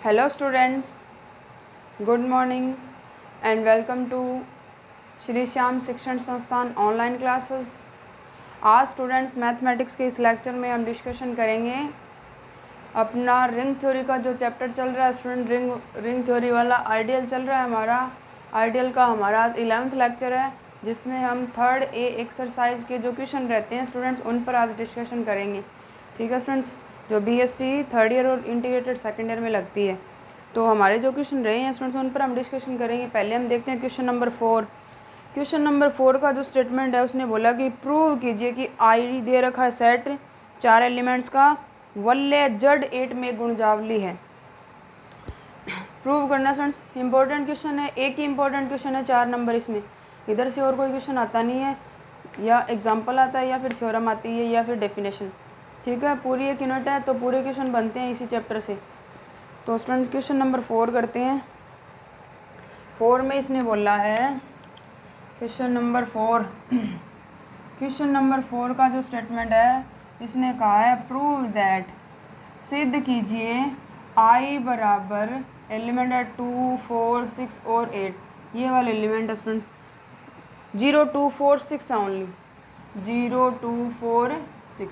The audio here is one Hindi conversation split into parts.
Hello students, good morning and welcome to Shri Shyam शिक्षण संस्थान ऑनलाइन क्लासेस। आज स्टूडेंट्स मैथमेटिक्स के इस लेक्चर में हम डिस्कशन करेंगे अपना रिंग थ्योरी का जो चैप्टर चल रहा है स्टूडेंट, रिंग थ्योरी वाला आइडियल चल रहा है हमारा। आइडियल का हमारा आज 11th लेक्चर है, जिसमें हम थर्ड ए एक्सरसाइज के जो क्वेश्चन रहते हैं स्टूडेंट्स उन पर आज डिस्कशन करेंगे। ठीक है स्टूडेंट्स, जो बीएससी थर्ड ईयर और इंटीग्रेटेड सेकेंड ईयर में लगती है, तो हमारे जो क्वेश्चन रहे हैं स्टूडेंट्स उन पर हम डिस्कशन करेंगे। पहले हम देखते हैं क्वेश्चन नंबर 4। क्वेश्चन नंबर 4 का जो स्टेटमेंट है उसने बोला कि प्रूव कीजिए कि आई दे रखा है सेट 4 एलिमेंट्स का वल्ले जड 8 में गुणजावली है। प्रूव करना स्टूडेंट्स इंपॉर्टेंट क्वेश्चन है, एक ही इंपॉर्टेंट क्वेश्चन है 4 नंबर इसमें, इधर से और कोई क्वेश्चन आता नहीं है, या एग्जाम्पल आता है या फिर थ्योरम आती है या फिर डेफिनेशन। ठीक है, पूरी एक यूनिट है तो पूरे क्वेश्चन बनते हैं इसी चैप्टर से। तो स्टूडेंट्स क्वेश्चन नंबर 4 करते हैं। 4 में इसने बोला है क्वेश्चन नंबर 4 क्वेश्चन नंबर 4 का जो स्टेटमेंट है इसने कहा है प्रूव दैट, सिद्ध कीजिए आई बराबर एलिमेंट है 2, 4, 6 और 8। ये वाले एलिमेंट है स्टूडेंट 0, 2, 4, 6 ओनली, 0, 2, 4, 6,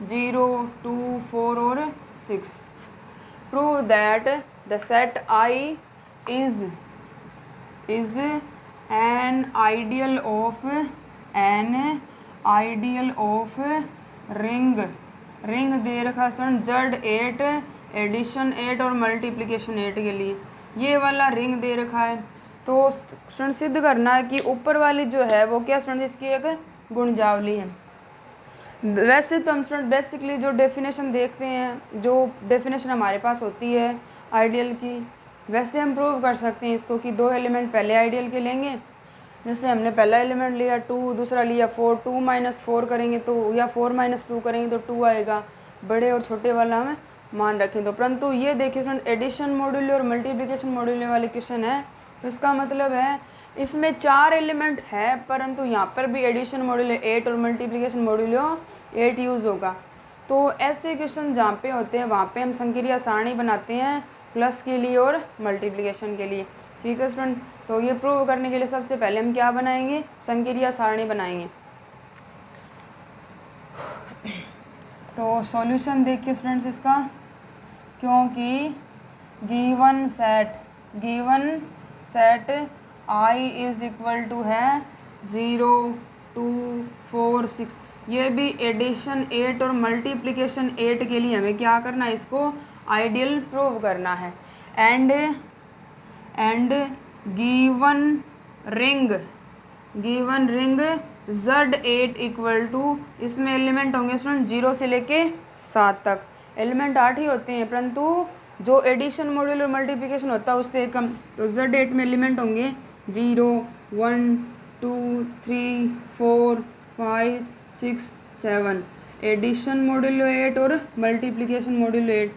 0, 2, 4 और 6। Prove that the set I is an ideal of ring दे रखा स्टूडेंट जड 8, एडिशन 8 और मल्टीप्लिकेशन 8 के लिए ये वाला रिंग दे रखा है। तो स्टूडेंट सिद्ध करना है कि ऊपर वाली जो है वो क्या स्टूडेंट इसकी एक गुणजावली है। वैसे तो हम स्टूडेंट बेसिकली जो डेफिनेशन देखते हैं, जो डेफिनेशन हमारे पास होती है आइडियल की, वैसे हम प्रूव कर सकते हैं इसको कि 2 एलिमेंट पहले आइडियल के लेंगे। जैसे हमने पहला एलिमेंट लिया 2, दूसरा लिया 4, 2 - 4 करेंगे तो, या 4 - 2 करेंगे तो 2 आएगा। बड़े और छोटे वाला हमें मान रखें तो, परंतु ये देखिए फ्रेंड एडिशन मॉड्यूल और मल्टीप्लिकेशन मॉड्यूल वाले क्वेश्चन है, तो इसका मतलब है इसमें 4 एलिमेंट है परंतु यहाँ पर भी एडिशन मॉड्यूल 8 और मल्टीप्लिकेशन मॉड्यूल 8 यूज़ होगा। तो ऐसे क्वेश्चन जहाँ पे होते हैं वहाँ पे हम संक्रिया सारणी बनाते हैं प्लस के लिए और मल्टीप्लिकेशन के लिए। ठीक है स्टूडेंट, तो ये प्रूव करने के लिए सबसे पहले हम क्या बनाएंगे, संक्रिया सारणी बनाएंगे। तो सॉल्यूशन देखिए स्टूडेंट्स इसका, क्योंकि given set I is equal to है 0, 2, 4, 6, ये भी एडिशन 8 और मल्टीप्लिकेशन 8 के लिए हमें क्या करना है, इसको आइडियल प्रूव करना है। And given ring Z8 equal to, इसमें एलिमेंट होंगे स्टूडेंट 0 से लेके 7 तक, एलिमेंट 8 ही होते हैं परंतु जो एडिशन मॉड्यूल और मल्टीप्लिकेशन होता है उससे कम। तो Z8 में एलिमेंट होंगे 0, 1, 2, 3, 4, 5, 6, 7, एडिशन मॉड्यूल 8 और मल्टीप्लिकेशन मॉड्यूल 8।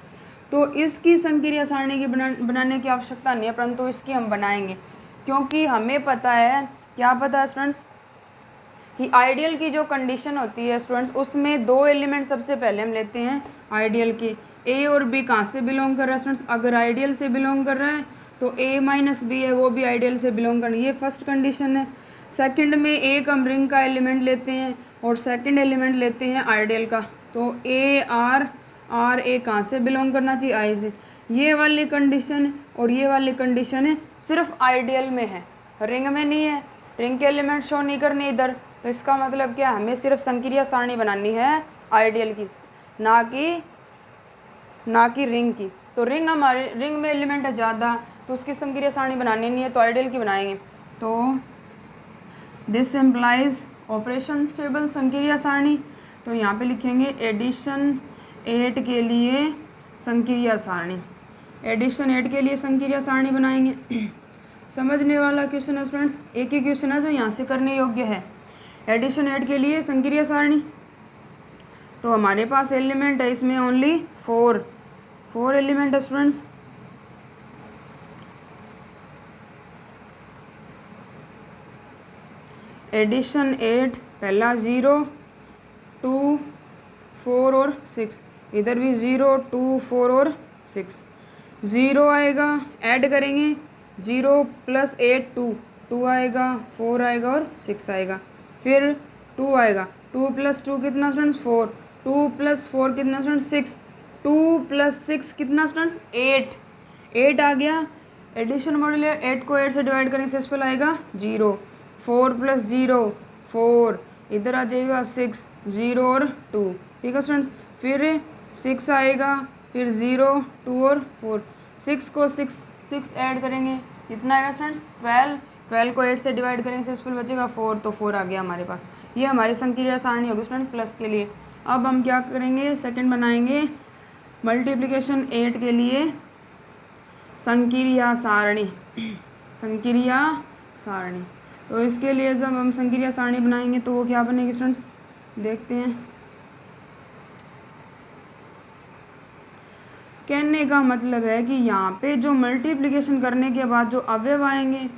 तो इसकी संक्रिया सारणी की बनाने की आवश्यकता नहीं है, परंतु इसकी हम बनाएंगे क्योंकि हमें पता है, क्या पता है स्टूडेंट्स, कि आइडियल की जो कंडीशन होती है स्टूडेंट्स उसमें 2 एलिमेंट सबसे पहले हम लेते हैं आइडियल के। ए और बी कहाँ से बिलोंग कर रहा है स्टूडेंट्स, अगर आइडियल से बिलोंग कर रहा है तो A - B है वो भी आइडियल से बिलोंग करना, ये फर्स्ट कंडीशन है। सेकंड में एक हम रिंग का एलिमेंट लेते हैं और सेकंड एलिमेंट लेते हैं आइडियल का, तो A कहाँ से बिलोंग करना चाहिए, आई से। ये वाली कंडीशन और ये वाली कंडीशन सिर्फ आइडियल में है, रिंग में नहीं है, रिंग के एलिमेंट शो नहीं करने इधर। तो इसका मतलब क्या, हमें सिर्फ संक्रिया सारणी बनानी है आइडियल की, ना कि रिंग की। तो रिंग में एलिमेंट है ज़्यादा तो उसकी संक्रिया सारणी बनानी नहीं है, तो आइडियल की बनाएंगे। तो दिस एम्प्लाइज ऑपरेशन स्टेबल संक्रिया सारणी, तो यहाँ पे लिखेंगे एडिशन 8 के लिए संक्रिया सारणी, एडिशन 8 के लिए संक्रिया सारणी बनाएंगे। समझने वाला क्वेश्चन है स्टूडेंट्स, एक ही क्वेश्चन है जो यहाँ से करने योग्य है। एडिशन 8 के लिए संक्रिया सारणी, तो हमारे पास एलिमेंट है इसमें ओनली 4 एलिमेंट है स्टूडेंट्स। एडिशन 8 पहला 0, 2, 4 और 6, इधर भी 0 2 4 और 6, 0 आएगा, ऐड करेंगे 0 + 8 2, 2 आएगा, 4 आएगा और 6 आएगा, फिर 2 आएगा, 2 + 2 कितना स्टूडेंट्स 4, 2 + 4 कितना स्टूडेंट्स 6, 2 + 6 कितना स्टूडेंट्स 8, 8 आ गया। एडिशन मॉड्यूल है, 8 को 8 से डिवाइड करेंगे सक्सेसफुल आएगा 0, 4 + 0 4, इधर आ जाएगा 6, 0 और 2, ठीक है स्टूडेंट्स, फिर 6 आएगा, फिर 0 2 और 4, 6 को 6 ऐड करेंगे कितना आएगा स्टूडेंट्स 12, 12 को 8 से डिवाइड करेंगे सक्सेसफुल बचेगा 4, तो 4 आ गया हमारे पास। ये हमारी संकीर्ण सारणी होगी स्टूडेंट प्लस के लिए। अब हम क्या करेंगे, सेकंड बनाएंगे मल्टीप्लिकेशन 8 के लिए संकीर्ण सारणी, संकीर्ण सारणी। तो इसके लिए जब हम संकीर्ण सारणी बनाएंगे तो वो क्या बनेगी स्टूडेंट्स, देखते हैं। कहने का मतलब है कि यहाँ पे जो मल्टीप्लिकेशन करने के बाद जो अवयव आएंगे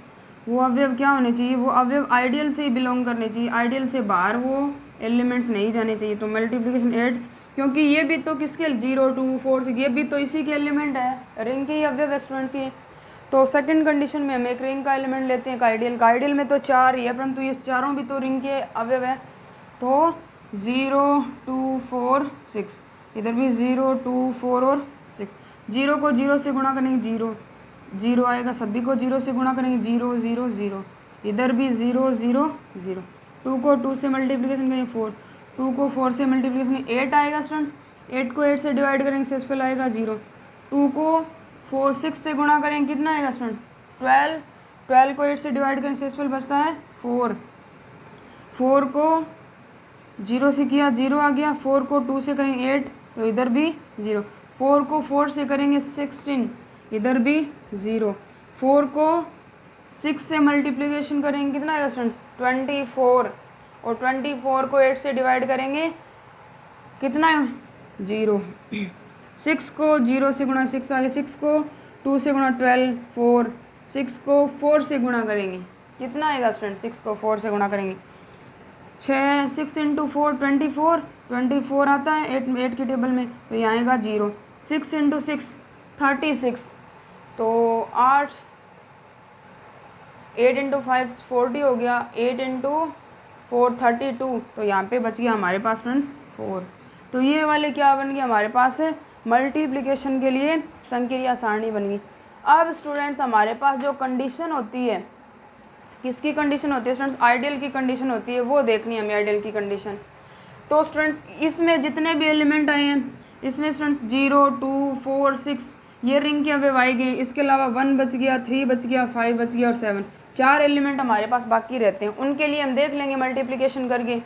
वो अवयव क्या होने चाहिए, वो अवयव आइडियल से ही बिलोंग करने चाहिए, आइडियल से बाहर वो एलिमेंट्स नहीं जाने चाहिए। तो मल्टीप्लिकेशन 8, क्योंकि ये भी तो किसके 0 2 4 6 ये भी तो इसी के एलिमेंट है, रिंग के ही अवयव है स्टूडेंट्स ये। तो सेकंड कंडीशन में हम एक रिंग का एलिमेंट लेते हैं आइडियल का, आइडियल में तो 4 ही है परंतु ये चारों भी तो रिंग के अवयव है। तो 0 2 4 6, इधर भी 0 2 4 और 6, 0 को 0 से गुणा करेंगे 0 0 आएगा, सभी को 0 से गुणा करेंगे 0 0 0, इधर भी 0 0 0, 2 को 2 से मल्टीप्लिकेशन करेंगे 4, 2 को 4 से मल्टीप्लिकेशन 8 आएगा स्टूडेंट्स, 8 को 8 से डिवाइड करेंगे सक्सेसफुल आएगा 0, 2 को 4 6 से गुणा करेंगे कितना आएगा स्टूडेंट 12, 12 को 8 से डिवाइड करेंगे सक्सेसफुल बचता है 4, 4 को 0 से किया 0 आ गया, 4 को 2 से करेंगे 8 तो इधर भी 0, 4 को 4 से करेंगे 16, इधर भी 0, 4 को 6 से मल्टीप्लिकेशन करेंगे कितना आएगा स्टूडेंट 24, और 24 को 8 से डिवाइड करेंगे कितना 0, 6 को 0 से गुणा 6 आ गया, 6 को 2 से गुणा 12 4, 6 को 4 से गुणा करेंगे कितना आएगा स्टूडेंट 6 को 4 से गुणा करेंगे 6, 6 × 4 24, 24 आता है 8 की टेबल में, तो यहाँ आएगा 0, 6 × 6 36, तो 8 × 5 40 हो गया, 8 × 4 32, तो यहाँ पे बच गया हमारे पास फ्रेंड्स 4। तो ये वाले क्या बन गया हमारे पास है मल्टीप्लिकेशन के लिए संकीर्ण सारणी बन गई। अब स्टूडेंट्स हमारे पास जो कंडीशन होती है, किसकी कंडीशन होती है स्टूडेंट्स, आइडियल की कंडीशन होती है, वो देखनी है हमें आइडियल की कंडीशन। तो स्टूडेंट्स इसमें जितने भी एलिमेंट आए हैं इसमें स्टूडेंट्स 0 2 4 6 ये रिंग के अवयव आए गए, इसके अलावा 1 बच गया, 3 बच गया, 5 बच गया और 7, 4 एलिमेंट हमारे पास बाकी रहते हैं, उनके लिए हम देख लेंगे मल्टीप्लिकेशन करके।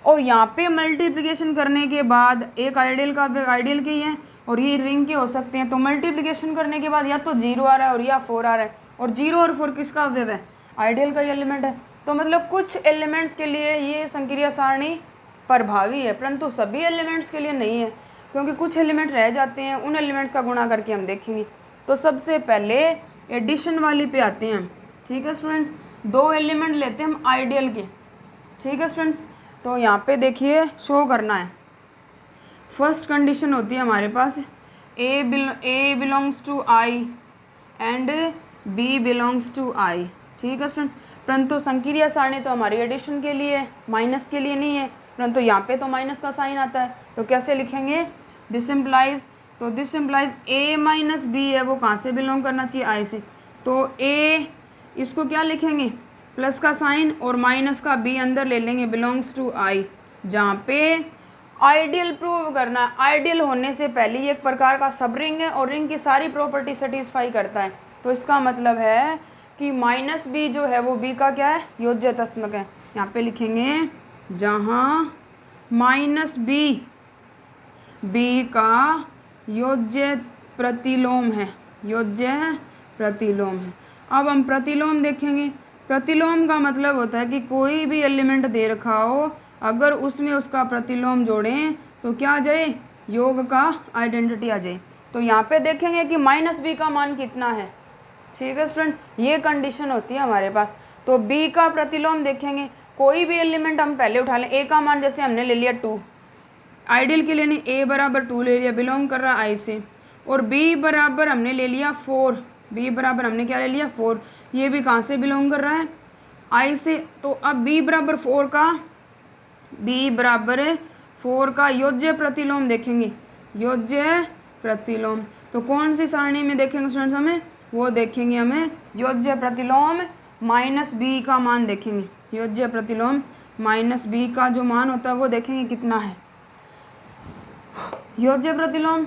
और यहाँ पे मल्टीप्लिकेशन करने के बाद एक आइडियल का अवयव आइडियल के ही है और ये रिंग के हो सकते हैं, तो मल्टीप्लिकेशन करने के बाद या तो 0 आ रहा है और या 4 आ रहा है, और 0 और 4 किसका अवयव है, आइडियल का ही एलिमेंट है। तो मतलब कुछ एलिमेंट्स के लिए ये संकीर्ण सारणी प्रभावी है परंतु सभी एलिमेंट्स के लिए नहीं है, क्योंकि कुछ एलिमेंट रह जाते हैं, उन एलिमेंट्स का गुणा करके हम देखेंगे। तो सबसे पहले एडिशन वाली पे आते हैं हम, ठीक है स्टूडेंट्स, 2 एलिमेंट लेते हैं हम आइडियल के, ठीक है स्टूडेंट्स। तो यहाँ पे देखिए शो करना है, फर्स्ट कंडीशन होती है हमारे पास a belongs to I and b belongs to I, ठीक है स्टूडेंट। परंतु संकीर्ण सारणी तो हमारी एडिशन के लिए है, माइनस के लिए नहीं है, परंतु यहाँ पे तो माइनस का साइन आता है, तो कैसे लिखेंगे, दिस इम्प्लाइज, तो this implies A minus B है वो कहाँ से बिलोंग करना चाहिए, आई से, तो ए इसको क्या लिखेंगे प्लस का साइन और माइनस का बी अंदर ले लेंगे, बिलोंग्स टू आई, जहाँ पे आइडियल प्रूव करना है, आइडियल होने से पहले ये एक प्रकार का सब रिंग है और रिंग की सारी प्रॉपर्टी सेटिस्फाई करता है, तो इसका मतलब है कि माइनस बी जो है वो बी का क्या है, योज्य तस्मक है। यहाँ पे लिखेंगे जहाँ माइनस बी बी का योज्य प्रतिलोम है, योज्य प्रतिलोम है। अब हम प्रतिलोम देखेंगे, प्रतिलोम का मतलब होता है कि कोई भी एलिमेंट दे रखा हो, अगर उसमें उसका प्रतिलोम जोड़ें तो क्या आ जाए, योग का आइडेंटिटी आ जाए। तो यहाँ पे देखेंगे कि माइनस बी का मान कितना है, ठीक है स्टूडेंट, ये कंडीशन होती है हमारे पास। तो बी का प्रतिलोम देखेंगे, कोई भी एलिमेंट हम पहले उठा लें, ए का मान जैसे हमने ले लिया 2, आइडियल के लिए नहीं, ए बराबर 2 ले लिया, बिलोंग कर रहा है आई से, और बी बराबर हमने ले लिया 4, बी बराबर हमने क्या ले लिया 4, ये भी कहाँ से बिलोंग कर रहा है आई से। तो अब बी बराबर 4 का योज्य प्रतिलोम देखेंगे, योज्य प्रतिलोम तो कौन सी सारणी में देखेंगे स्टूडेंट्स, हमें वो देखेंगे, हमें योज्य प्रतिलोम माइनस बी का मान देखेंगे, योज्य प्रतिलोम माइनस बी का जो मान होता है वो देखेंगे कितना है योज्य प्रतिलोम।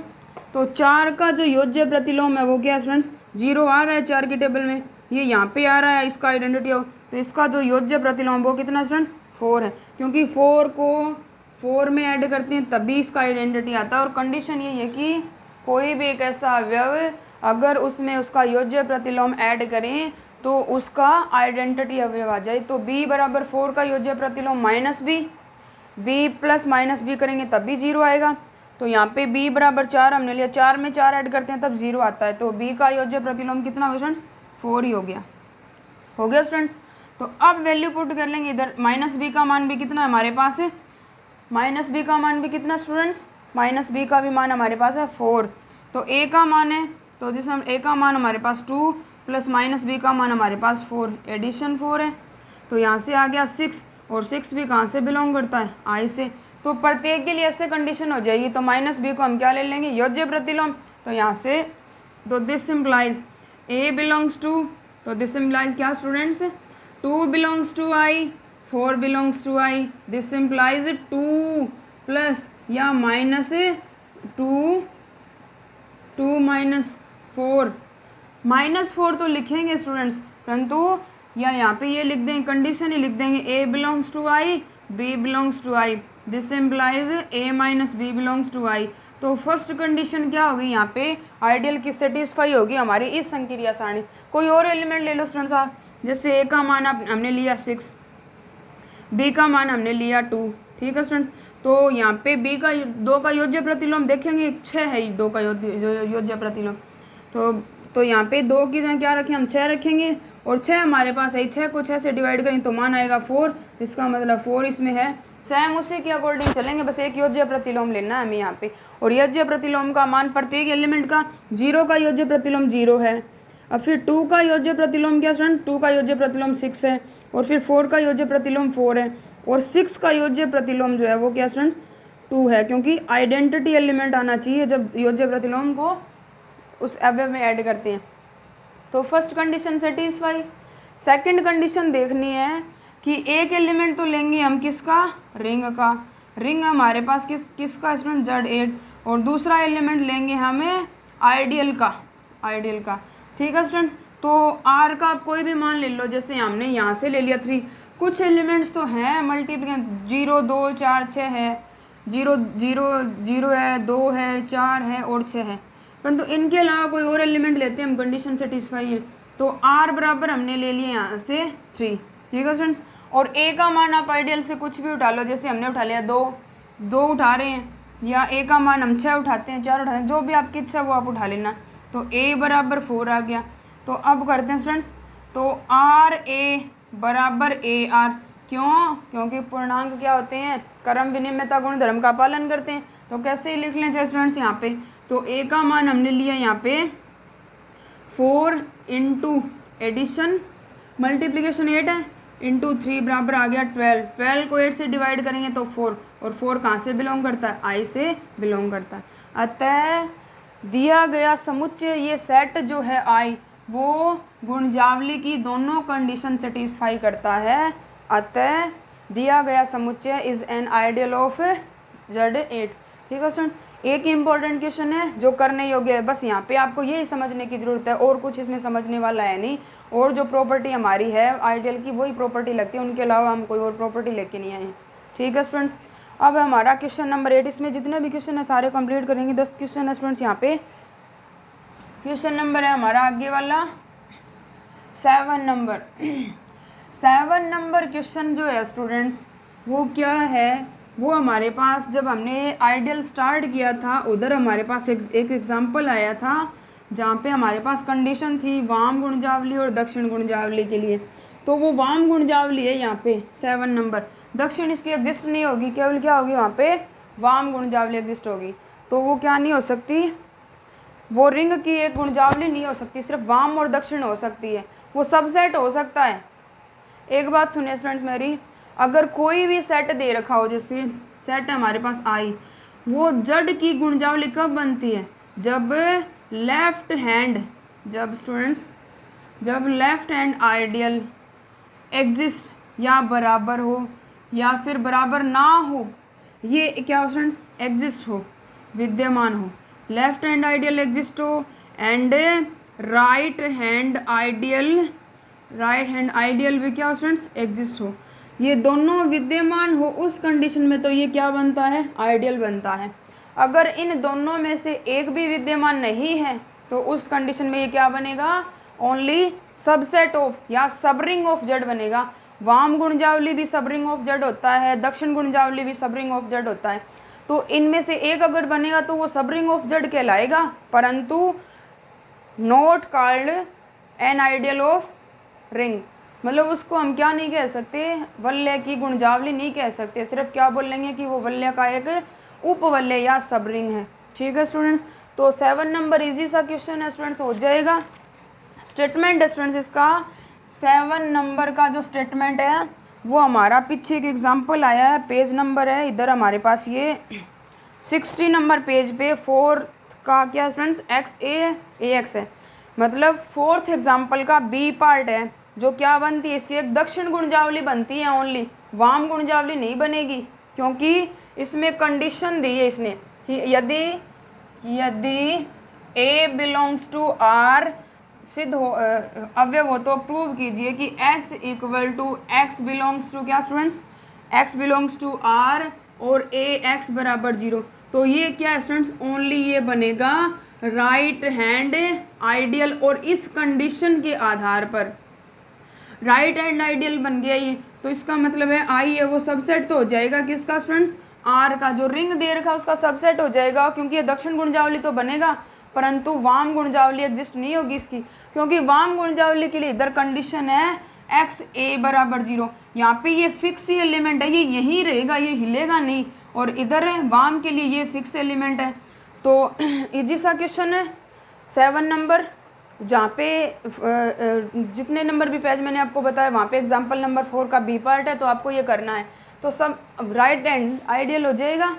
तो 4 का जो योज्य प्रतिलोम है वो क्या है स्टूडेंट्स, 0 आ रहा है 4 की टेबल में, ये यहाँ पे आ रहा है इसका आइडेंटिटी हो, तो इसका जो योज्य प्रतिलोम वो कितना स्टूडेंट्स 4 है, क्योंकि 4 को 4 में ऐड करते हैं तभी इसका आइडेंटिटी आता है। और कंडीशन ये है कि कोई भी एक ऐसा अवयव अगर उसमें उसका योज्य प्रतिलोम ऐड करें तो उसका आइडेंटिटी अवयव आ जाए। तो b बराबर 4 का योज्य प्रतिलोम minus B plus minus B करेंगे तब भी 0 आएगा। तो यहाँ पे b बराबर 4 हमने लिया, 4 में 4 ऐड करते हैं तब 0 आता है, तो b का योज्य प्रतिलोम कितना हो गया स्टूडेंट्स 4 ही हो गया स्टूडेंट्स। तो अब वैल्यू पुट कर लेंगे इधर, माइनस बी का मान भी कितना हमारे पास है, माइनस बी का मान भी कितना स्टूडेंट्स, माइनस बी का भी मान हमारे पास है 4, तो a का मान है, तो जिस हम a का मान हमारे पास 2 प्लस माइनस बी का मान हमारे पास 4, एडिशन 4 है, तो यहाँ से आ गया 6, और 6 भी कहाँ से बिलोंग करता है आई से। तो प्रत्येक के लिए ऐसे कंडीशन हो जाएगी, तो माइनस बी को हम क्या ले लेंगे योज्य प्रतिलोम, तो यहाँ से तो this implies a belongs to, तो दिस सिम्प्लाइज क्या students 2 belongs to I, 4 belongs to I, this implies 2 plus या माइनस 2 माइनस 4, -4 तो लिखेंगे स्टूडेंट्स, परंतु या यहाँ पे ये लिख देंगे, कंडीशन ही लिख देंगे a belongs to I, b belongs to I, this implies a minus b belongs to I. तो फर्स्ट कंडीशन क्या होगी, यहाँ पे आइडियल की सेटिस्फाई होगी हमारी इस संक्रिया सारणी। कोई और एलिमेंट ले लो स्टूडेंट्स आप, जैसे a का मान हमने लिया 6, b का मान हमने लिया 2, ठीक है स्टूडेंट। तो यहाँ पे b का 2 का योज्य प्रतिलोम देखेंगे 6 है, 2 का योज्य प्रतिलोम, तो यहाँ पे 2 की जगह क्या रखें हम 6 रखेंगे, और 6 हमारे पास है, 6 को 6 से डिवाइड करें तो मान आएगा 4, इसका मतलब 4 इसमें है। सेम उसी के अकॉर्डिंग चलेंगे, बस एक योज्य प्रतिलोम लेना है हमें यहाँ पे, और योज्य प्रतिलोम का मान प्रत्येक एलिमेंट का 0 का योज्य प्रतिलोम 0 है, अब फिर 2 का योज्य प्रतिलोम क्या स्टूडेंट 2 का योज्य प्रतिलोम 6 है, और फिर 4 का योज्य प्रतिलोम 4 है, और 6 का योज्य प्रतिलोम जो है वो क्या स्टूडेंट्स 2 है, क्योंकि आइडेंटिटी एलिमेंट आना चाहिए जब योज्य प्रतिलोम को उस अवयव में ऐड करते हैं। तो first condition satisfy. Second condition देखनी है कि एक एलिमेंट तो लेंगे हम किसका, रिंग का, रिंग हमारे पास किसका स्टूडेंट Z8, और दूसरा एलिमेंट लेंगे हमें आइडियल का, ठीक है स्टूडेंट। तो R का आप कोई भी मान ले लो, जैसे हमने यहाँ से ले लिया 3, कुछ एलिमेंट्स तो हैं मल्टीप्लिकेशन 0 2 4 6 है, 0 0 0 है, 2 है, 4 है और 6 है, परंतु इनके अलावा कोई और एलिमेंट लेते हैं हम, कंडीशन सेटिस्फाई है। तो R बराबर हमने ले लिए यहाँ से 3, ठीक है स्टूडेंट्स। और A का मान आप आइडियल से कुछ भी उठा लो, जैसे हमने उठा लिया 2 उठा रहे हैं, या A का मान हम 6 उठाते हैं, 4 उठाते हैं, जो भी आपकी इच्छा वो आप उठा लेना। तो A बराबर 4 आ गया। तो अब करते हैं स्टूडेंट्स, तो RA बराबर AR, क्यों, क्योंकि पूर्णांक क्या होते हैं, क्रम विनिमयता गुण धर्म का पालन करते हैं। तो कैसे लिख लें चाहे स्टूडेंट्स यहाँ पे, तो A का मान हमने लिया यहाँ पे 4 इंटू एडिशन मल्टीप्लिकेशन 8 है, इंटू 3 बराबर आ गया 12, 12 को 8 से डिवाइड करेंगे तो 4, और 4 कहाँ से बिलोंग करता है, I से बिलोंग करता है। अतः दिया गया समुच्चय ये सेट जो है I वो गुणजावली की दोनों कंडीशन सेटिस्फाई करता है। अतः दिया गया समुच्चय is an ideal of Z8, ठीक है स्टूडेंट्स। एक इम्पॉर्टेंट क्वेश्चन है जो करने योग्य है, बस यहाँ पे आपको यही समझने की ज़रूरत है, और कुछ इसमें समझने वाला है नहीं। और जो प्रॉपर्टी हमारी है आइडियल की वही प्रॉपर्टी लगती है, उनके अलावा हम कोई और प्रॉपर्टी लेके नहीं आए, ठीक है स्टूडेंट्स। अब हमारा क्वेश्चन नंबर 8, इसमें जितने भी क्वेश्चन है सारे कंप्लीट करेंगे, 10 क्वेश्चन है स्टूडेंट्स। यहाँ पे क्वेश्चन नंबर है हमारा आगे वाला 7 नंबर। 7 नंबर क्वेश्चन जो है स्टूडेंट्स वो क्या है, वो हमारे पास जब हमने आइडियल स्टार्ट किया था उधर हमारे पास एक एग्जाम्पल आया था जहाँ पे हमारे पास कंडीशन थी वाम गुणजावली और दक्षिण गुणजावली के लिए। तो वो वाम गुणजावली है यहाँ पे 7 नंबर, दक्षिण इसकी एग्जिस्ट नहीं होगी, केवल क्या होगी वहाँ पे वाम गुणजावली एग्जिस्ट होगी, तो वो क्या नहीं हो सकती, वो रिंग की एक गुणजावली नहीं हो सकती, सिर्फ वाम और दक्षिण हो सकती है, वो सबसेट हो सकता है। एक बात सुनिए स्टूडेंट्स मेरी, अगर कोई भी सेट दे रखा हो, जैसे सेट है हमारे पास आई, वो जड़ की गुणजावली कब बनती है, जब लेफ्ट हैंड, जब लेफ्ट हैंड आइडियल एग्जिस्ट या बराबर हो या फिर बराबर ना हो, ये क्या हो स्टूडेंट्स, एग्जिस्ट हो, विद्यमान हो, लेफ्ट हैंड आइडियल एग्जिस्ट हो एंड राइट हैंड आइडियल भी क्या हो स्टूडेंट्स, एग्जिस्ट हो, ये दोनों विद्यमान हो उस कंडीशन में तो ये क्या बनता है, आइडियल बनता है। अगर इन दोनों में से एक भी विद्यमान नहीं है तो उस कंडीशन में ये क्या बनेगा, ओनली सबसेट ऑफ या सबरिंग ऑफ जेड बनेगा। वाम गुणजावली भी सबरिंग ऑफ जेड होता है, दक्षिण गुणजावली भी सबरिंग ऑफ जेड होता है, तो इनमें से एक अगर बनेगा तो वो सबरिंग ऑफ जेड कहलाएगा, परंतु not called an ideal of ring, मतलब उसको हम क्या नहीं कह सकते, वल्य की गुणजावली नहीं कह सकते, सिर्फ क्या बोलेंगे कि वो वल्य का एक उपवल्य या सबरिंग है। ठीक है स्टूडेंट्स, तो 7 नंबर इजी सा क्वेश्चन है स्टूडेंट्स, हो जाएगा। स्टेटमेंट है स्टूडेंट्स, इसका 7 नंबर का जो स्टेटमेंट है वो हमारा पीछे एक एग्जाम्पल आया है, पेज नंबर है इधर हमारे पास ये 60 नंबर पेज पे 4 का क्या स्टूडेंट्स, एक्स है, मतलब 4th एग्जाम्पल का बी पार्ट है, जो क्या बनती है, इसकी एक दक्षिण गुणजावली बनती है ओनली, वाम गुणजावली नहीं बनेगी, क्योंकि इसमें कंडीशन दी है इसने कि यदि ए बिलोंग्स टू आर सिद्ध हो, अवयव हो, तो प्रूव कीजिए कि S equal to x belongs to क्या students, x belongs to R और AX बराबर 0, तो ये क्या है स्टूडेंट्स, ओनली ये बनेगा राइट हैंड आइडियल, और इस कंडीशन के आधार पर राइट हैंड आइडियल बन गया ये, तो इसका मतलब है आई है वो सबसेट तो हो जाएगा किसका स्टूडेंट्स, आर का, जो रिंग दे रखा उसका सबसेट हो जाएगा, क्योंकि ये दक्षिण गुणजावली तो बनेगा, परंतु वाम गुणजावली एग्जिस्ट नहीं होगी इसकी, क्योंकि वाम गुणजावली के लिए इधर कंडीशन है एक्स ए बराबर 0, यहाँ पे ये फिक्स एलिमेंट है, ये यहीं रहेगा, ये हिलेगा नहीं, और इधर है वाम के लिए ये फिक्स एलिमेंट है। तो इजी सा क्वेश्चन है 7 नंबर, जहाँ पे जितने नंबर भी पेज मैंने आपको बताया वहाँ पे एग्जाम्पल नंबर 4 का बी पार्ट है, तो आपको ये करना है, तो सब राइट हैंड आइडियल हो जाएगा।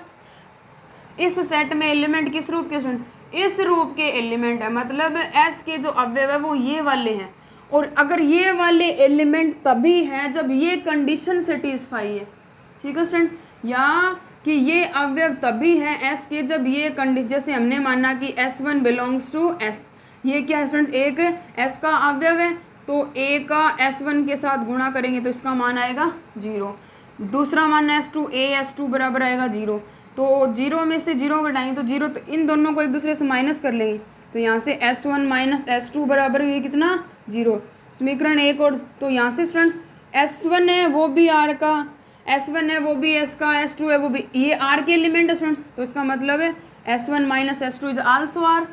इस सेट में एलिमेंट किस रूप के स्टूडेंट, इस रूप के एलिमेंट है, मतलब एस के जो अवयव है वो ये वाले हैं, और अगर ये वाले एलिमेंट तभी हैं जब ये कंडीशन सेटिस्फाई है। ठीक है स्टूडेंट्स, या कि ये अवयव तभी है एस के जब ये कंडीशन, जैसे हमने माना कि S1 बिलोंग्स टू एस, ये क्या है स्टूडेंट, एक एस का अवयव है, तो ए का S1 के साथ गुणा करेंगे तो इसका मान आएगा 0, दूसरा मान S2, S2 बराबर आएगा 0, तो 0 में से 0 घटाएंगे तो 0, तो इन दोनों को एक दूसरे से माइनस कर लेंगे, तो यहाँ से S1 माइनस S2 बराबर हुई कितना 0, समीकरण 1, और तो यहाँ से स्टूडेंट्स S1 है वो भी R का, S1 है वो भी S का, S2 है वो भी, ये R के एलिमेंट है स्टूडेंट्स, तो इसका मतलब है S1 minus S2 is also R,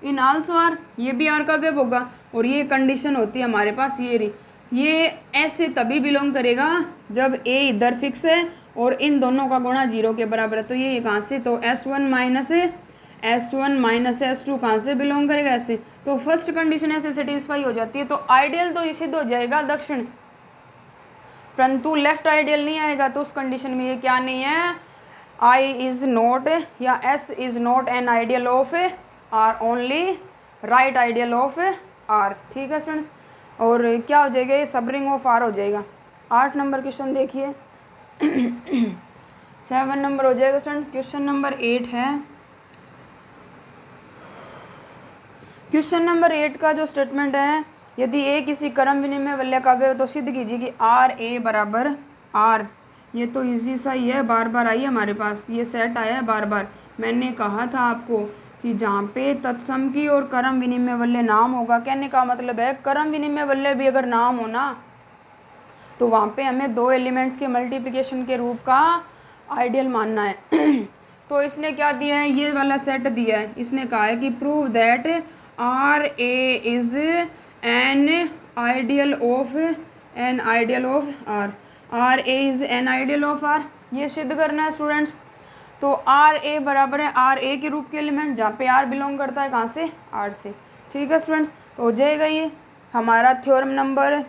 in also R, ये भी R का वेब होगा, और ये कंडीशन होती है हमारे पास ये रही, ये S से तभी बिलोंग करेगा जब A इधर फिक्स है और इन दोनों का गुणा 0 के बराबर है, तो ये कहाँ से, तो S1 माइनस S2 कहाँ से बिलोंग करेगा, ऐसे, तो फर्स्ट कंडीशन ऐसे सेटिस्फाई हो जाती है, तो आइडियल तो ये सिद्ध हो जाएगा दक्षिण, परंतु लेफ्ट आइडियल नहीं आएगा, तो उस कंडीशन में ये क्या नहीं है, I इज नॉट या S is not an ideal of R, only right ideal of R। ठीक है स्टूडेंट्स, और क्या हो जाएगा, ये सबरिंग ऑफ R हो जाएगा। 8 नंबर क्वेश्चन देखिए 7 नंबर हो जाएगा स्टूडेंट्स। क्वेश्चन नंबर 8 है, क्वेश्चन नंबर 8 का जो स्टेटमेंट है, यदि ए किसी क्रम विनिमय वलय का अवयव तो सिद्ध कीजिए कि आर ए बराबर आर। ये तो इजी सा ही है, बार बार आई हमारे पास, ये सेट आया है बार बार। मैंने कहा था आपको कि जहाँ पे तत्सम की और क्रम विनिमय वलय नाम होगा, कहने का मतलब है क्रम विनिमय वलय भी अगर नाम हो ना, तो वहाँ पे हमें 2 एलिमेंट्स के मल्टीप्लिकेशन के रूप का आइडियल मानना है। तो इसने क्या दिया है, ये वाला सेट दिया है, इसने कहा है कि prove that R A is an ideal of R, R A is an ideal of R, ये सिद्ध करना है स्टूडेंट्स। तो आर ए बराबर है आर ए के रूप के एलिमेंट, जहाँ पे आर बिलोंग करता है कहाँ से, आर से। ठीक है स्टूडेंट्स, तो हो जाएगा ये हमारा थ्योरम नंबर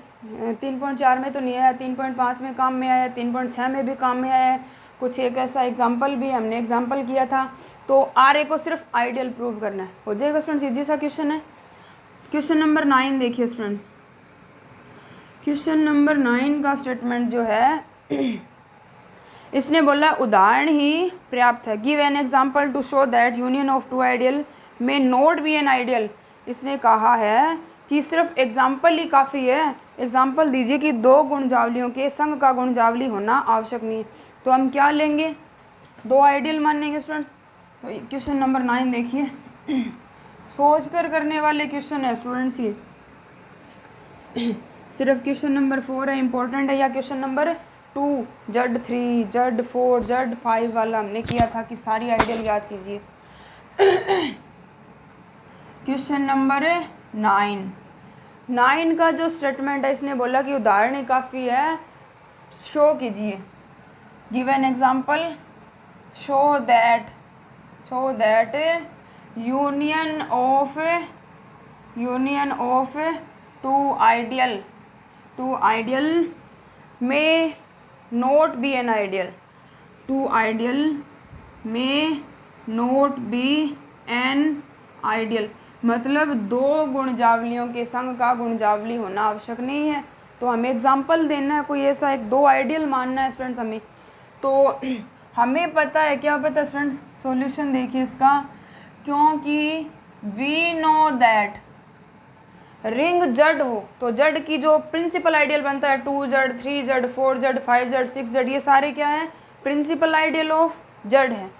3.4 में तो नहीं आया, 3.5 में काम में आया, 3.6 में भी काम में आया है। कुछ एक ऐसा एग्जाम्पल भी हमने एग्जाम्पल किया था। तो आर ए को सिर्फ आइडियल प्रूव करना है, हो जाएगा स्टूडेंट्स, इजी सा क्वेश्चन है। क्वेश्चन नंबर 9 देखिए स्टूडेंट्स, क्वेश्चन नंबर 9 का स्टेटमेंट जो है इसने बोला उदाहरण ही पर्याप्त है। Give an example to show that union of two ideal may not be an ideal. इसने कहा है कि सिर्फ एग्जाम्पल ही काफ़ी है, एग्जाम्पल दीजिए कि दो गुणजावलियों के संघ का गुणजावली होना आवश्यक नहीं है। तो हम क्या लेंगे, दो आइडियल मान लेंगे स्टूडेंट्स। तो क्वेश्चन नंबर 9 देखिए, सोच कर करने वाले क्वेश्चन है स्टूडेंट्स ये, सिर्फ क्वेश्चन नंबर 4 है इम्पोर्टेंट है, या क्वेश्चन नंबर 2 जड 3 जड 4 जड 5 वाला हमने किया था कि सारी आइडियल याद कीजिए। क्वेश्चन नंबर 9 का जो स्टेटमेंट है इसने बोला कि उदाहरण ही काफ़ी है, शो कीजिए। Give an example show that union of two ideal may not be an ideal, two ideal may not be an ideal, मतलब दो गुणजावलियों के संघ का गुणजावली होना आवश्यक नहीं है। तो हमें एग्जाम्पल देना है, कोई ऐसा एक दो आइडियल मानना है स्टूडेंट्स हमें। तो हमें पता है, क्या पता है स्टूडेंट्स, सॉल्यूशन देखिए इसका, क्योंकि वी नो दैट रिंग जड हो तो जड की जो प्रिंसिपल आइडियल बनता है 2 जड 3 जड 4 जड 5 जड 6 जड, ये सारे क्या है, प्रिंसिपल आइडियल ऑफ जड है।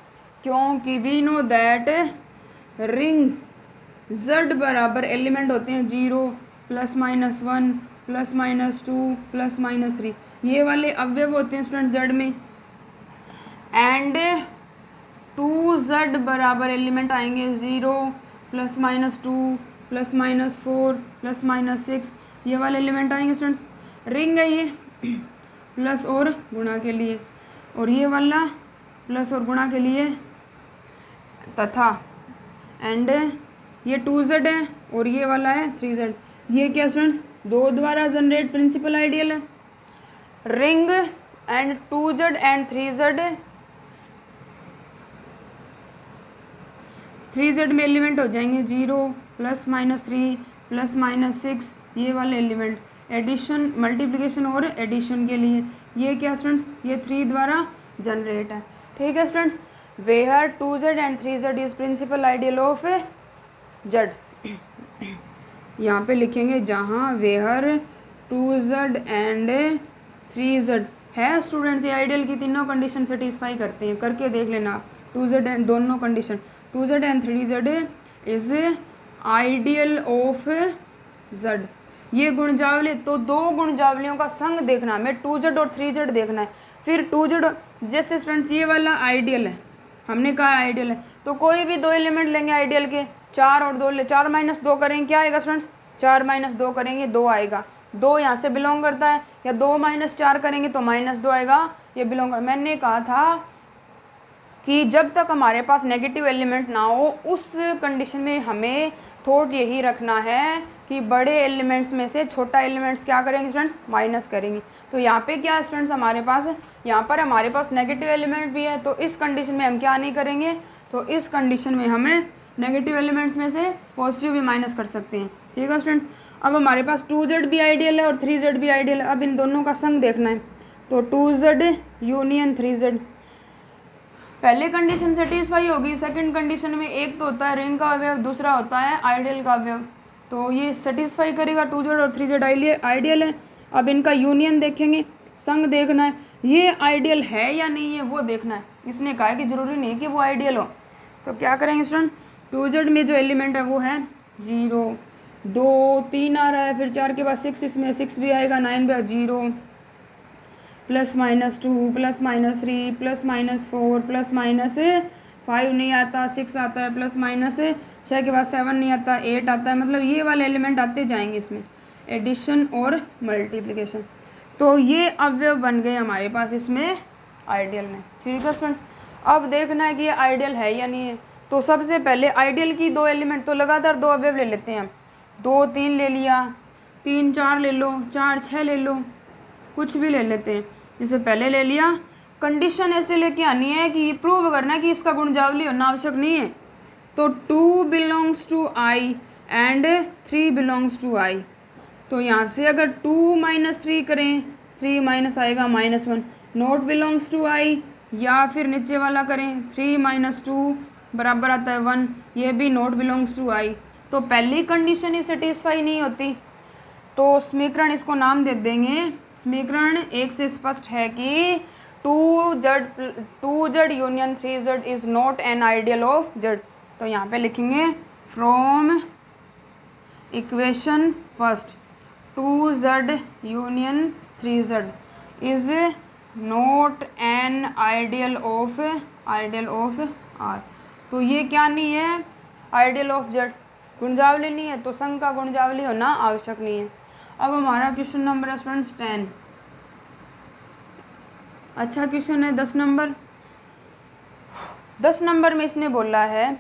क्योंकि वी नो दैट रिंग जड बराबर एलिमेंट होते हैं 0 +-1 +-2 +-3, ये वाले अवयव होते हैं स्टूडेंट जड में। एंड 2 जड बराबर एलिमेंट आएंगे 0 +-2 +-4 +-6, ये वाले एलिमेंट आएंगे स्टूडेंट्स। रिंग है ये प्लस और गुणा के लिए, और ये वाला प्लस और गुणा के लिए तथा, एंड ये 2z है और ये वाला है 3z। ये क्या स्टूडेंट्स, दो द्वारा जनरेट प्रिंसिपल आइडियल है। Ring and 2z and 3z में एलिमेंट हो जाएंगे 0 +-3 +-6, ये वाले एलिमेंट एडिशन मल्टीप्लिकेशन और एडिशन के लिए। ये क्या स्टूडेंट्स, ये 3 द्वारा जनरेट है। ठीक है student, where 2z and 3z is principal ideal of Z. यहाँ पे लिखेंगे जहाँ वेयर 2z एंड 3z है स्टूडेंट्स, ये आइडियल की तीनों कंडीशन सेटिस्फाई करते हैं, करके देख लेना। 2z एंड दोनों condition 2z and 3z is ideal of z। ये गुणजावली, तो दो गुणजावलियों का संग देखना है, हमें 2z और 3z देखना है। फिर 2z जैसे स्टूडेंट्स ये वाला आइडियल है, हमने कहा आइडियल है, तो कोई भी दो एलिमेंट लेंगे आइडियल के, 4 और 2 4 - 2 करेंगे, क्या आएगा स्टूडेंट, 4 - 2 करेंगे 2 आएगा, 2 यहाँ से बिलोंग करता है, या 2 - 4 करेंगे तो -2 आएगा, ये बिलोंग कर। मैंने कहा था कि जब तक हमारे पास नेगेटिव एलिमेंट ना हो उस कंडीशन में हमें थॉट यही रखना है कि बड़े एलिमेंट्स में से छोटा एलिमेंट्स क्या करेंगे स्टूडेंट्स, माइनस करेंगे। तो यहाँ पे क्या स्टूडेंट्स हमारे पास, यहाँ पर हमारे पास नेगेटिव एलिमेंट भी है, तो इस कंडीशन में हम क्या नहीं करेंगे, तो इस कंडीशन में हमें नेगेटिव एलिमेंट्स में से पॉजिटिव भी माइनस कर सकते हैं। ठीक है स्टूडेंट, अब हमारे पास 2z भी आइडियल है और 3z भी आइडियल है। अब इन दोनों का संग देखना है, तो 2z यूनियन 3z, पहले कंडीशन सेटिस्फाई होगी। सेकंड कंडीशन में एक तो होता है रिंग का अवयव, दूसरा होता है आइडियल का अवयव, तो ये सेटिस्फाई करेगा। 2z और 3z आइडियल है। अब इनका यूनियन देखेंगे, संग देखना है, ये आइडियल है या नहीं है वो देखना है। इसने कहा है कि ज़रूरी नहीं है कि वो आइडियल हो, तो क्या करेंगे स्टूडेंट, 2z में जो एलिमेंट है वो है 0 2 3 आ रहा है, फिर 4 के बाद 6, इसमें 6 भी आएगा, 9 भी 0 +-2 +-3 +-4 +-5 नहीं आता, 6 आता है, +-6 के बाद 7 नहीं आता, 8 आता है, मतलब ये वाले एलिमेंट आते जाएंगे इसमें, एडिशन और मल्टीप्लिकेशन। तो ये अवयव बन गए हमारे पास इसमें आइडियल में। ठीक है स्टूडेंट, अब देखना है कि ये आइडियल है या नहीं है। तो सबसे पहले आइडियल की दो एलिमेंट, तो लगातार दो अवयव ले लेते हैं हम। 2 3 ले लिया, 3 4 ले लो, 4 6 ले लो, कुछ भी ले लेते हैं। जैसे पहले ले लिया, कंडीशन ऐसे लेके आनी है कि प्रूव करना है कि इसका गुणजावली होना आवश्यक नहीं है। तो 2 belongs to I and 3 belongs to I. तो यहाँ से अगर 2 - 3 करें, 3 माइनस आएगा -1, नॉट बिलोंग्स टू आई, या फिर नीचे वाला करें 3 - 2 बराबर आता है 1, ये भी नॉट बिलोंग्स टू आई। तो पहली कंडीशन ही सेटिस्फाई नहीं होती, तो समीकरण इसको नाम दे देंगे। समीकरण एक से स्पष्ट है कि 2z union 3z is not an ideal of z। तो यहाँ पे लिखेंगे from equation first 2z union 3z is not an ideal of R। तो ये क्या नहीं है, आइडियल ऑफ Z, गुणजावली नहीं है, तो संघ का गुणजावली होना आवश्यक नहीं है। अब हमारा क्वेश्चन नंबर है स्टूडेंट्स 10। अच्छा क्वेश्चन है 10 नंबर। 10 नंबर में इसने बोला है,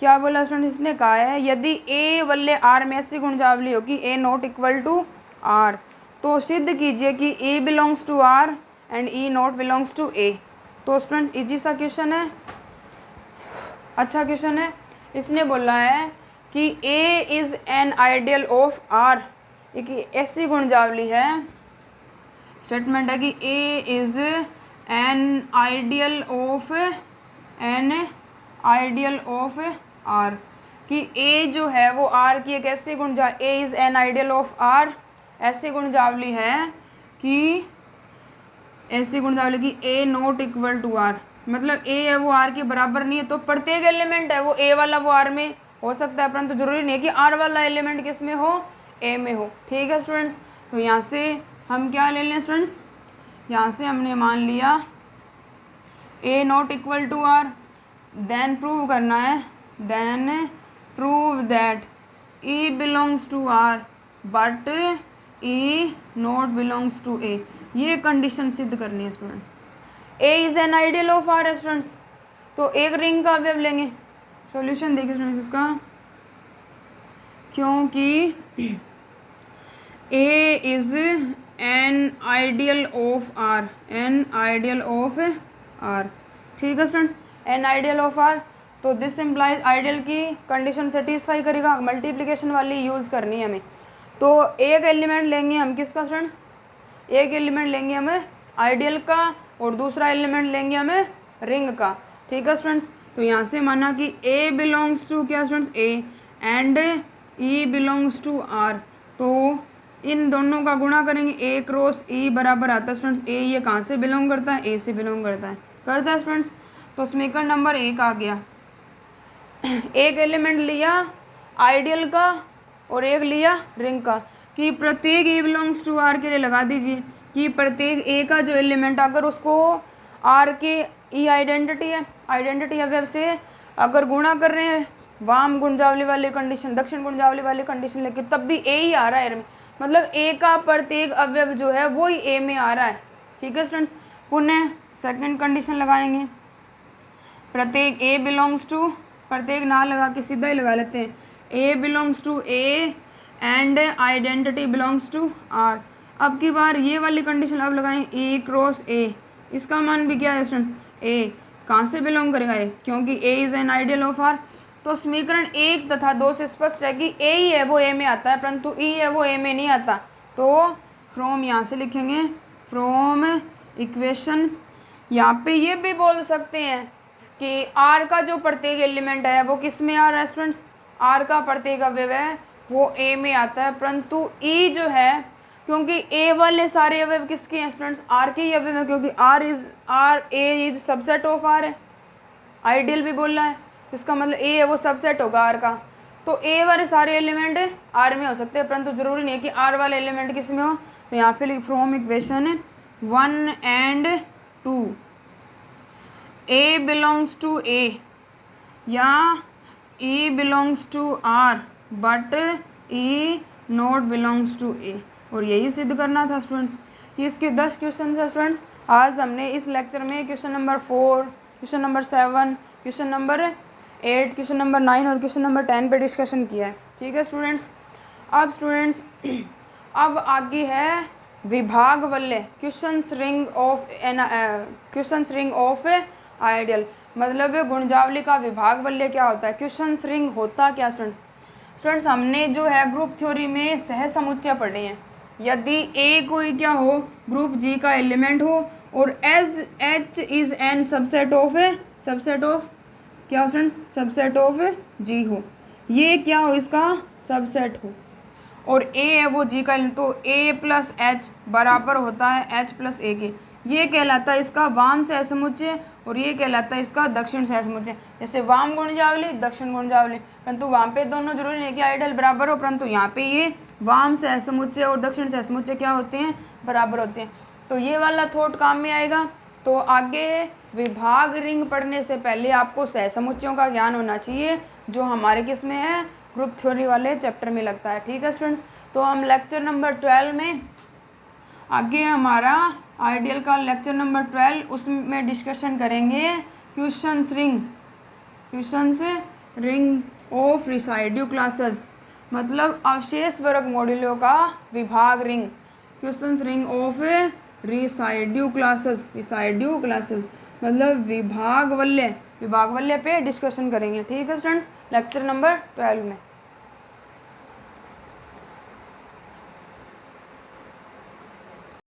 क्या बोला स्टूडेंट, इसने कहा है यदि A वल्ले R में ऐसी गुणजावली हो कि A not equal to R, तो सिद्ध कीजिए कि A belongs to R and E not belongs to A। तो स्टूडेंट इजी सा क्वेश्चन है, अच्छा क्वेश्चन है। इसने बोला है कि A is an ideal of R, एक ऐसी गुणजावली है, स्टेटमेंट है कि A is an ideal of R, कि A जो है वो R की एक ऐसी A is an ideal of R, ऐसी गुणजावली है कि A not equal to R, मतलब A है वो R के बराबर नहीं है। तो प्रत्येक एलिमेंट है वो A वाला वो R में हो सकता है, परंतु जरूरी नहीं है कि R वाला एलिमेंट किस में हो, A में हो। ठीक है स्टूडेंट्स, तो यहाँ से हम क्या ले लें स्टूडेंट्स, यहाँ से हमने मान लिया A not equal to R, then prove करना है, then prove that E belongs to R but E not belongs to A। ये कंडीशन सिद्ध करनी है student. A is an ideal of R है स्टूडेंट्स, तो एक रिंग का अवयव लेंगे। सॉल्यूशन देखिए स्टूडेंट्स इसका, क्योंकि A is an ideal of R, ठीक है students, N ideal of R। तो दिस इम्प्लाइज आइडियल की कंडीशन सेटिस्फाई करेगा, मल्टीप्लिकेशन वाली यूज़ करनी है हमें। तो एक एलिमेंट लेंगे हम किसका स्टूडेंट, एक एलिमेंट लेंगे हमें आइडियल का और दूसरा एलिमेंट लेंगे हमें रिंग का। ठीक है स्टूडेंट्स, तो यहाँ से माना कि A बिलोंग्स टू क्या students, A and E belongs to R। तो इन दोनों का गुणा करेंगे, A क्रॉस E बराबर आता है स्टूडेंट्स, A ये कहाँ से बिलोंग करता है, A से बिलोंग करता है स्टूडेंट्स। तो समीकरण नंबर 1 आ गया। एक एलिमेंट लिया आइडियल का और एक लिया रिंग का, कि प्रत्येक A बिलोंग्स टू R के लिए लगा दीजिए कि प्रत्येक A का जो एलिमेंट अगर उसको R के E आइडेंटिटी अवयव से अगर गुणा कर रहे हैं वाम गुणजावली वाली कंडीशन, दक्षिण गुणजावली वाली कंडीशन लेके, तब भी A ही आ रहा है, मतलब A का प्रत्येक अवयव जो है वो ही A में आ रहा है। ठीक है स्टूडेंट्स, पुनः सेकंड कंडीशन लगाएंगे, प्रत्येक A बिलोंग्स टू, प्रत्येक ना लगा के सीधा ही लगा लेते हैं, A belongs to A and identity belongs to R। अब की बार ये वाली कंडीशन अब लगाएं, E क्रॉस A, इसका मान भी क्या है स्टूडेंट, A कहाँ से बिलोंग करेगा A, क्योंकि A is an ideal of R। तो समीकरण 1 तथा 2 से स्पष्ट है कि A ही है वो A में आता है, परंतु E है वो A में नहीं आता। तो फ्रॉम यहाँ से लिखेंगे, फ्रॉम इक्वेशन, यहाँ पे ये भी बोल सकते हैं कि R का जो प्रत्येक एलिमेंट है वो किस में आ रहा है स्टूडेंट्स, R का प्रत्येक अवयव है वो A में आता है, परंतु E जो है, क्योंकि A वाले सारे अवयव किसके हैं स्टूडेंट्स, R के ही अवयव है, क्योंकि A is subset of R है, आइडियल भी बोल रहा है, इसका मतलब A है वो सबसेट होगा R का। तो A वाले सारे एलिमेंट R में हो सकते हैं, परंतु जरूरी नहीं है कि R वाले एलिमेंट किस में हो। तो यहाँ पे from equation 1 and 2 A belongs to A या E belongs to R but E not belongs to A, और यही सिद्ध करना था स्टूडेंट। ये इसके 10 क्वेश्चन है स्टूडेंट्स। आज हमने इस लेक्चर में question number 4, question number 7, question number 8, question number 9 और क्वेश्चन नंबर 10 पे डिस्कशन किया है। ठीक है स्टूडेंट्स। अब स्टूडेंट्स अब आगे है विभाग वल्य क्वेश्चंस रिंग ऑफ आइडियल, मतलब गुणजावली का विभाग वल्य क्या होता है, क्वेश्चंस रिंग होता क्या स्टूडेंट्स हमने जो है ग्रुप थ्योरी में सह समुच्चय पढ़े हैं। यदि ए कोई क्या हो, ग्रुप जी का एलिमेंट हो और as H is an subset of क्या स्टूडेंट्स, सबसेट ऑफ जी हो, ये क्या हो, इसका सबसेट हो, और ए है वो जी का, तो ए प्लस एच बराबर होता है एच प्लस ए के, ये कहलाता है इसका वाम सहसमुच्चय और ये कहलाता है इसका दक्षिण सहसमुच्चय। जैसे वाम गुणजावली दक्षिण गुणजावली, परंतु वहाँ पे दोनों जरूरी नहीं कि आइडियल बराबर हो, परंतु यहाँ पे ये वाम सहसमुच्चय और दक्षिण सहसमुच्चय क्या होते हैं, बराबर होते हैं। तो ये वाला थॉट काम में आएगा। तो आगे विभाग रिंग पढ़ने से पहले आपको सहसमुच्चयों का ज्ञान होना चाहिए, जो हमारे किस में है, ग्रुप थ्योरी वाले चैप्टर में लगता है। ठीक है स्टूडेंट्स। तो हम लेक्चर नंबर 12 में आगे हमारा आइडियल का लेक्चर नंबर 12, उसमें डिस्कशन करेंगे questions ring of residue classes, मतलब अवशेष वर्ग मॉड्यूलों का विभाग ring, questions ring of residue classes मतलब विभाग वल्य पे डिस्कशन करेंगे। ठीक है स्टूडेंट्स, लेक्चर नंबर 12 में।